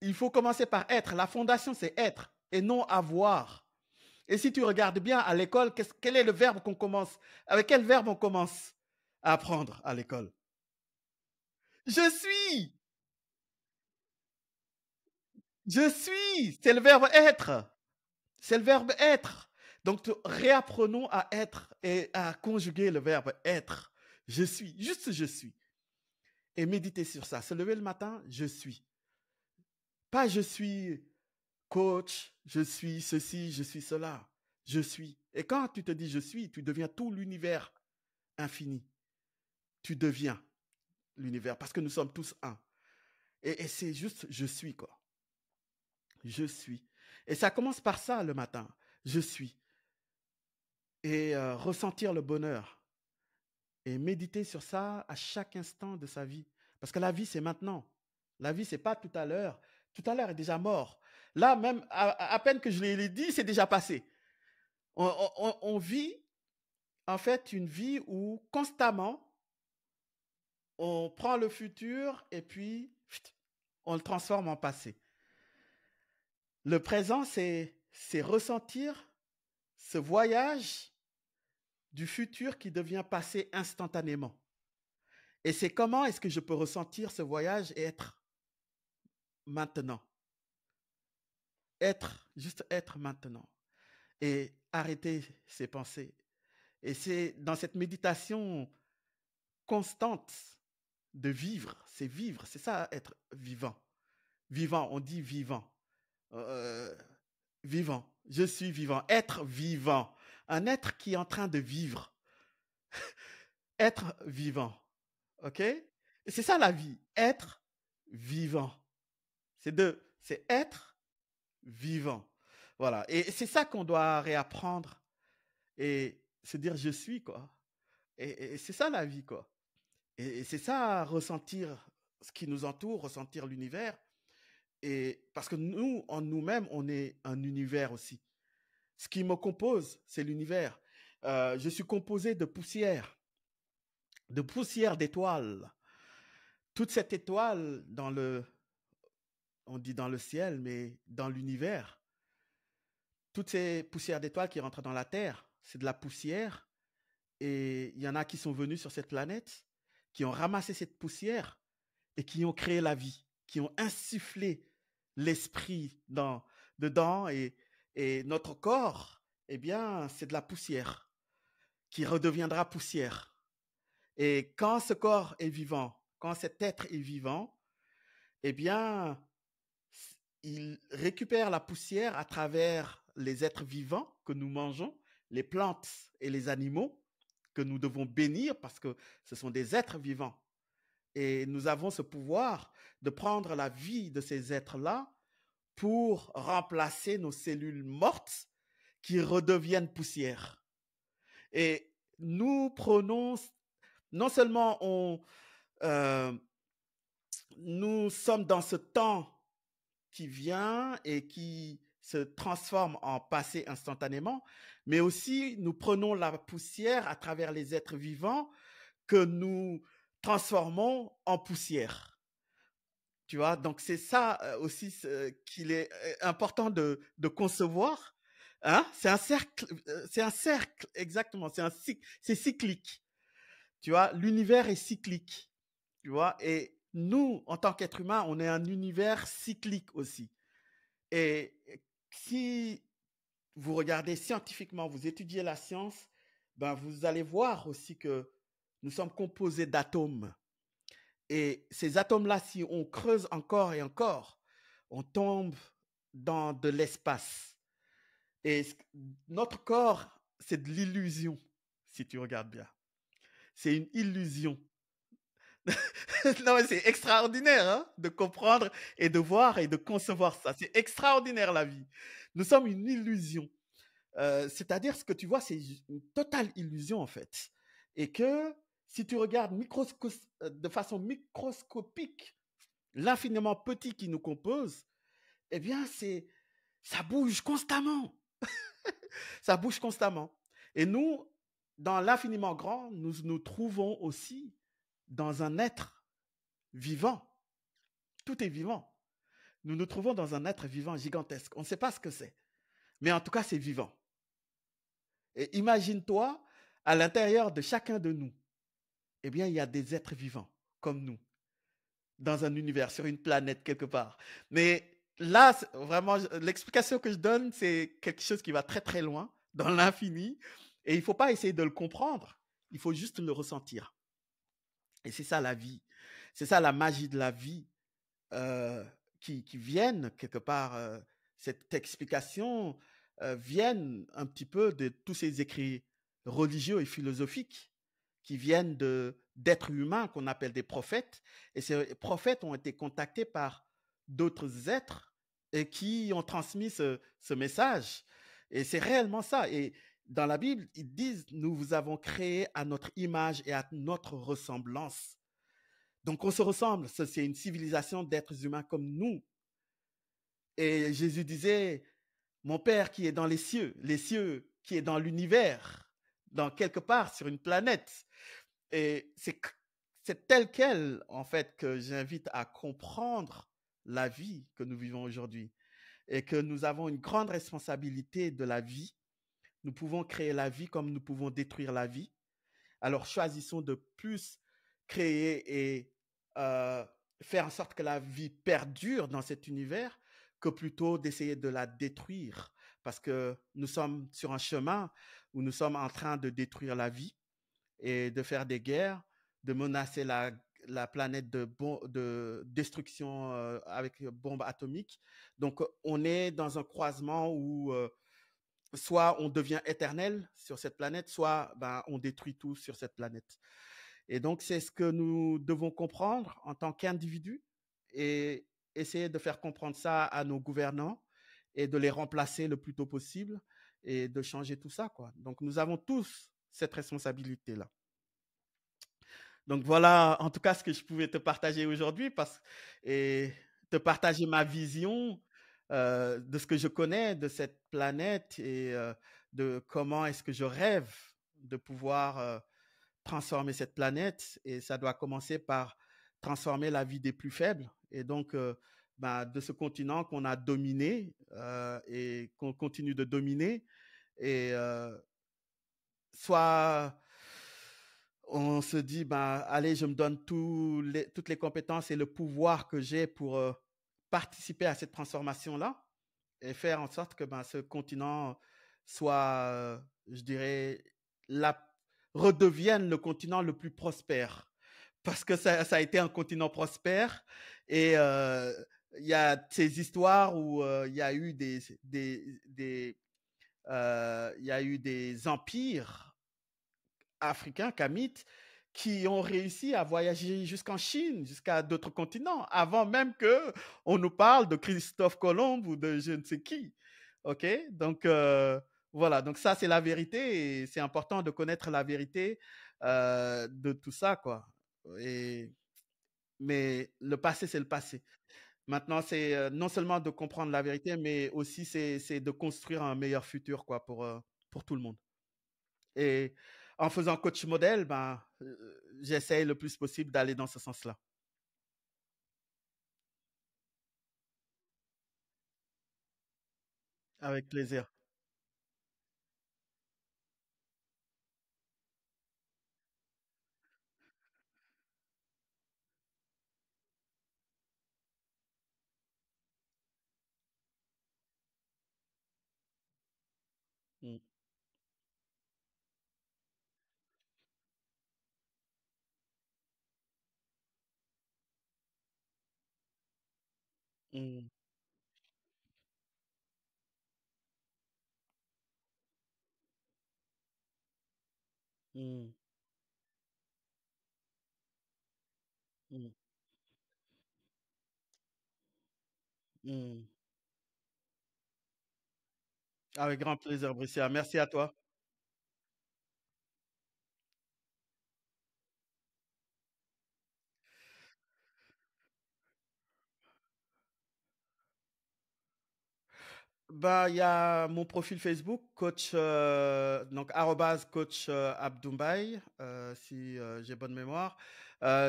Il faut commencer par être. La fondation, c'est être et non avoir. Et si tu regardes bien à l'école, quel est le verbe qu'on commence? Avec quel verbe on commence à apprendre à l'école? Je suis. Je suis. C'est le verbe être. C'est le verbe être. Donc, réapprenons à être et à conjuguer le verbe être. Je suis. Juste je suis. Et méditer sur ça. Se lever le matin, je suis. Pas je suis coach, je suis ceci, je suis cela. Je suis. Et quand tu te dis je suis, tu deviens tout l'univers infini. Tu deviens l'univers parce que nous sommes tous un. Et c'est juste je suis, quoi. Je suis. Et ça commence par ça le matin. Je suis. Et ressentir le bonheur. Et méditer sur ça à chaque instant de sa vie. Parce que la vie, c'est maintenant. La vie, c'est pas tout à l'heure. Tout à l'heure est déjà mort. Là, même, à peine que je l'ai dit, c'est déjà passé. On vit, en fait, une vie où constamment, on prend le futur et puis on le transforme en passé. Le présent, c'est ressentir ce voyage du futur qui devient passé instantanément. Et c'est comment est-ce que je peux ressentir ce voyage et être maintenant. Être, juste être maintenant. Et arrêter ses pensées. Et c'est dans cette méditation constante de vivre, c'est ça être vivant. Vivant, on dit vivant. Euh, Vivant, je suis vivant, être vivant. Un être qui est en train de vivre. Être vivant. OK? C'est ça la vie, être vivant. C'est être vivant. Voilà. Et c'est ça qu'on doit réapprendre et se dire je suis, quoi. Et c'est ça la vie, quoi. Et c'est ça ressentir ce qui nous entoure, ressentir l'univers. Et parce que nous, en nous-mêmes, on est un univers aussi. Ce qui me compose, c'est l'univers. Je suis composé de poussière d'étoiles. Toute cette étoile on dit dans le ciel, mais dans l'univers, toutes ces poussières d'étoiles qui rentrent dans la Terre, c'est de la poussière. Et il y en a qui sont venus sur cette planète, qui ont ramassé cette poussière et qui ont créé la vie, qui ont insufflé l'esprit dedans. Et notre corps, eh bien, c'est de la poussière qui redeviendra poussière. Et quand ce corps est vivant, quand cet être est vivant, eh bien, il récupère la poussière à travers les êtres vivants que nous mangeons, les plantes et les animaux que nous devons bénir parce que ce sont des êtres vivants. Et nous avons ce pouvoir de prendre la vie de ces êtres-là pour remplacer nos cellules mortes qui redeviennent poussière. Et nous prenons, non seulement nous sommes dans ce temps qui vient et qui se transforme en passé instantanément, mais aussi nous prenons la poussière à travers les êtres vivants que nous transformons en poussière. Tu vois, donc c'est ça aussi qu'il est important de concevoir. Hein? C'est un cercle, exactement. C'est cyclique. Tu vois, l'univers est cyclique. Tu vois, et nous, en tant qu'être humain, on est un univers cyclique aussi. Et si vous regardez scientifiquement, vous étudiez la science, ben vous allez voir aussi que nous sommes composés d'atomes. Et ces atomes-là, si on creuse encore et encore, on tombe dans de l'espace. Et notre corps, c'est de l'illusion, si tu regardes bien. C'est une illusion. Non, mais c'est extraordinaire hein, de comprendre et de voir et de concevoir ça. C'est extraordinaire la vie. Nous sommes une illusion. C'est-à-dire ce que tu vois, c'est une totale illusion en fait. Et que si tu regardes de façon microscopique l'infiniment petit qui nous compose, eh bien, ça bouge constamment. Ça bouge constamment. Et nous, dans l'infiniment grand, nous nous trouvons aussi dans un être vivant. Tout est vivant. Nous nous trouvons dans un être vivant gigantesque. On ne sait pas ce que c'est. Mais en tout cas, c'est vivant. Et imagine-toi, à l'intérieur de chacun de nous, eh bien, il y a des êtres vivants, comme nous, dans un univers, sur une planète quelque part. Mais là, vraiment, l'explication que je donne, c'est quelque chose qui va très très loin, dans l'infini. Et il ne faut pas essayer de le comprendre. Il faut juste le ressentir. Et c'est ça la vie. C'est ça la magie de la vie qui viennent quelque part, cette explication viennent un petit peu de tous ces écrits religieux et philosophiques qui viennent d'êtres humains qu'on appelle des prophètes. Et ces prophètes ont été contactés par d'autres êtres et qui ont transmis ce message. Et c'est réellement ça. Et dans la Bible, ils disent, nous vous avons créé à notre image et à notre ressemblance. Donc on se ressemble, c'est une civilisation d'êtres humains comme nous. Et Jésus disait, mon Père qui est dans les cieux qui est dans l'univers, dans quelque part sur une planète. Et c'est tel quel, en fait, que j'invite à comprendre la vie que nous vivons aujourd'hui et que nous avons une grande responsabilité de la vie. Nous pouvons créer la vie comme nous pouvons détruire la vie. Alors choisissons de plus créer et faire en sorte que la vie perdure dans cet univers que plutôt d'essayer de la détruire. Parce que nous sommes sur un chemin où nous sommes en train de détruire la vie et de faire des guerres, de menacer la planète de destruction avec bombes atomiques. Donc, on est dans un croisement où soit on devient éternel sur cette planète, soit ben, on détruit tout sur cette planète. Et donc, c'est ce que nous devons comprendre en tant qu'individus et essayer de faire comprendre ça à nos gouvernants et de les remplacer le plus tôt possible et de changer tout ça, quoi. Donc, nous avons tous cette responsabilité-là. Donc voilà, en tout cas, ce que je pouvais te partager aujourd'hui, et te partager ma vision de ce que je connais de cette planète et de comment est-ce que je rêve de pouvoir transformer cette planète. Et ça doit commencer par transformer la vie des plus faibles. Et donc, bah, de ce continent qu'on a dominé et qu'on continue de dominer, et soit on se dit, bah, allez, je me donne toutes les compétences et le pouvoir que j'ai pour participer à cette transformation-là et faire en sorte que bah, ce continent soit, je dirais, la, redevienne le continent le plus prospère. Parce que ça a été un continent prospère et il y a ces histoires où il y a eu il y a eu des empires africains, kamites, qui ont réussi à voyager jusqu'en Chine, jusqu'à d'autres continents, avant même que on nous parle de Christophe Colomb ou de je ne sais qui. Ok, donc voilà, donc ça c'est la vérité et c'est important de connaître la vérité de tout ça, quoi. Et mais le passé c'est le passé. Maintenant c'est non seulement de comprendre la vérité, mais aussi c'est de construire un meilleur futur, quoi, pour tout le monde. Et en faisant coach modèle, ben, j'essaye le plus possible d'aller dans ce sens-là. Avec plaisir. Mm, mm, mm, mm, mm. Avec grand plaisir, Bricia. Merci à toi. Bah, il y a mon profil Facebook, coach, donc arrobase coach Abdoumbaye, si j'ai bonne mémoire.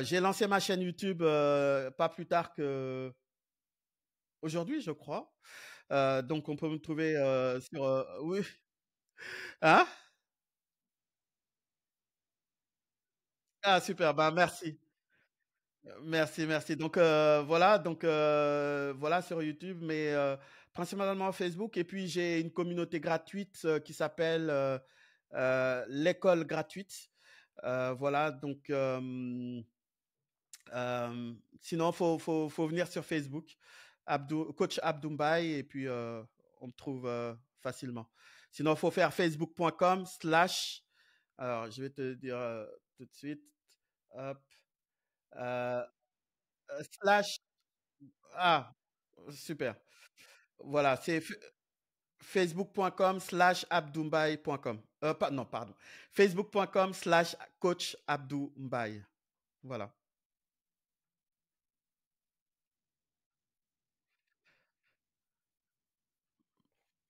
J'ai lancé ma chaîne YouTube pas plus tard que aujourd'hui, je crois. Donc on peut me trouver sur, oui, hein? Ah super, bah merci. Merci, merci. Donc voilà, voilà sur YouTube, mais principalement Facebook. Et puis j'ai une communauté gratuite qui s'appelle l'école gratuite. Voilà, donc sinon faut venir sur Facebook, coach Abdoumbaye, et puis on me trouve facilement. Sinon, il faut faire facebook.com/. Alors, je vais te dire tout de suite. Hop. euh, slash. Ah, super. Voilà, c'est facebook.com/abdoumbaye.com. Non, pardon. Facebook.com/coach Abdoumbaye. Voilà.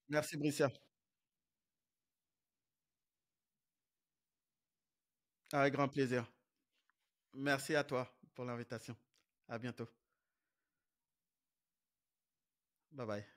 Merci, Bricia. Avec grand plaisir. Merci à toi pour l'invitation. À bientôt. Bye bye.